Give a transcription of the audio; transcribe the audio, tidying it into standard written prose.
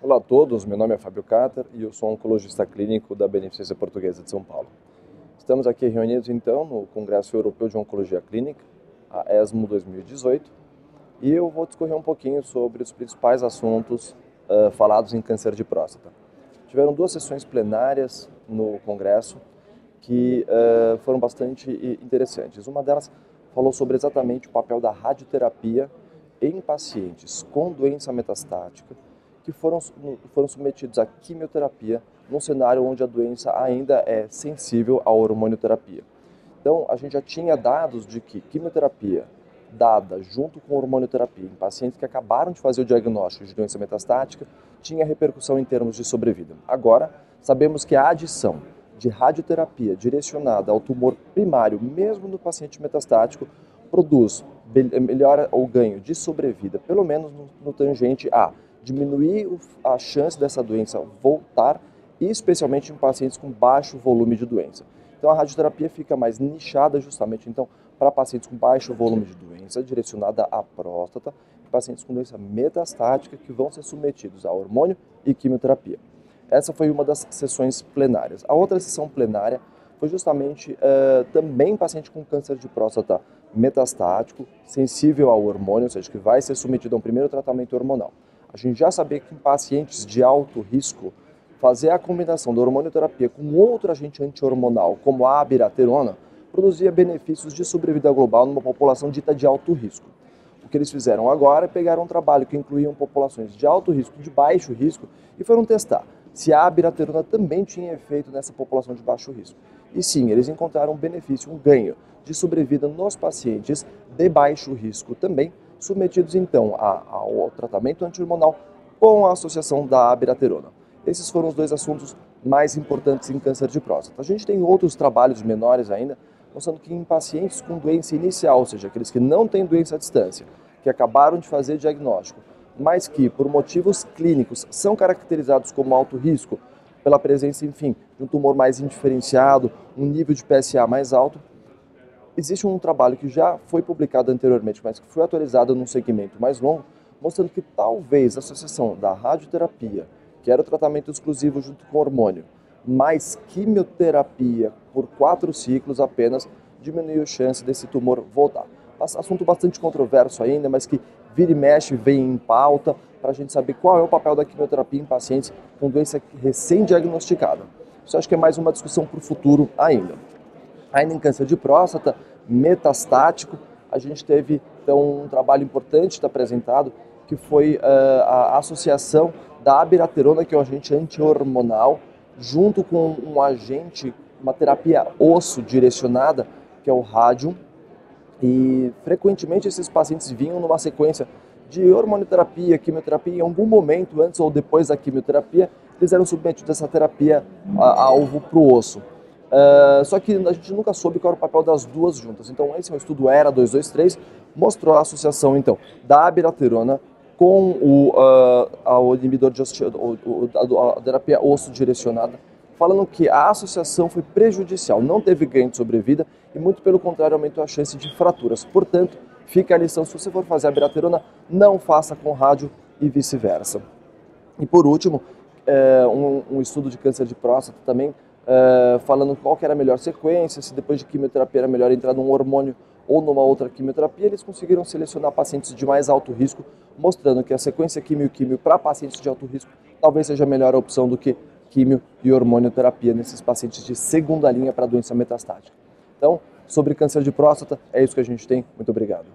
Olá a todos, meu nome é Fábio Cater e eu sou oncologista clínico da Beneficência Portuguesa de São Paulo. Estamos aqui reunidos então no Congresso Europeu de Oncologia Clínica, a ESMO 2018, e eu vou discorrer um pouquinho sobre os principais assuntos falados em câncer de próstata. Tiveram duas sessões plenárias no Congresso que foram bastante interessantes. Uma delas falou sobre exatamente o papel da radioterapia em pacientes com doença metastática que foram submetidos à quimioterapia num cenário onde a doença ainda é sensível à hormonioterapia. Então, a gente já tinha dados de que quimioterapia dada junto com hormonioterapia em pacientes que acabaram de fazer o diagnóstico de doença metastática tinha repercussão em termos de sobrevida. Agora, sabemos que a adição de radioterapia direcionada ao tumor primário, mesmo no paciente metastático, produz melhora ou ganho de sobrevida, pelo menos no tangente a diminuir a chance dessa doença voltar, e especialmente em pacientes com baixo volume de doença. Então a radioterapia fica mais nichada justamente então para pacientes com baixo volume de doença, direcionada à próstata, e pacientes com doença metastática que vão ser submetidos a hormônio e quimioterapia. Essa foi uma das sessões plenárias. A outra sessão plenária foi justamente também paciente com câncer de próstata metastático, sensível ao hormônio, ou seja, que vai ser submetido a um primeiro tratamento hormonal. A gente já sabia que em pacientes de alto risco, fazer a combinação da hormonioterapia com outro agente anti-hormonal, como a abiraterona, produzia benefícios de sobrevida global numa população dita de alto risco. O que eles fizeram agora é pegar um trabalho que incluíam populações de alto risco e de baixo risco e foram testar se a abiraterona também tinha efeito nessa população de baixo risco. E sim, eles encontraram um benefício, um ganho de sobrevida nos pacientes de baixo risco também, submetidos então ao tratamento anti-hormonal com a associação da abiraterona. Esses foram os dois assuntos mais importantes em câncer de próstata. A gente tem outros trabalhos menores ainda, mostrando que em pacientes com doença inicial, ou seja, aqueles que não têm doença à distância, que acabaram de fazer diagnóstico, mas que por motivos clínicos são caracterizados como alto risco, pela presença, enfim, de um tumor mais indiferenciado, um nível de PSA mais alto, existe um trabalho que já foi publicado anteriormente, mas que foi atualizado num segmento mais longo, mostrando que talvez a associação da radioterapia, que era o tratamento exclusivo junto com hormônio, mais quimioterapia por 4 ciclos apenas, diminuiu a chance desse tumor voltar. Assunto bastante controverso ainda, mas que vira e mexe, vem em pauta, para a gente saber qual é o papel da quimioterapia em pacientes com doença recém-diagnosticada. Isso acho que é mais uma discussão para o futuro ainda. Ainda em câncer de próstata, metastático, a gente teve então um trabalho importante que está apresentado, que foi a associação da abiraterona, que é um agente anti-hormonal, junto com um agente, uma terapia osso direcionada, que é o rádio, e frequentemente esses pacientes vinham numa sequência de hormonioterapia, quimioterapia, em algum momento, antes ou depois da quimioterapia, eles eram submetidos a essa terapia alvo para o osso. Só que a gente nunca soube qual era o papel das duas juntas. Então esse é um estudo ERA 223, mostrou a associação então da abiraterona com o inibidor de a terapia osso direcionada, falando que a associação foi prejudicial, não teve ganho de sobrevida e muito pelo contrário aumentou a chance de fraturas. Portanto, fica a lição, se você for fazer a abiraterona, não faça com rádio e vice-versa. E por último, um estudo de câncer de próstata também, falando qual que era a melhor sequência, se depois de quimioterapia era melhor entrar num hormônio ou numa outra quimioterapia. Eles conseguiram selecionar pacientes de mais alto risco, mostrando que a sequência quimio-quimio para pacientes de alto risco talvez seja a melhor opção do que quimio e hormonioterapia nesses pacientes de segunda linha para doença metastática. Então, sobre câncer de próstata, é isso que a gente tem. Muito obrigado.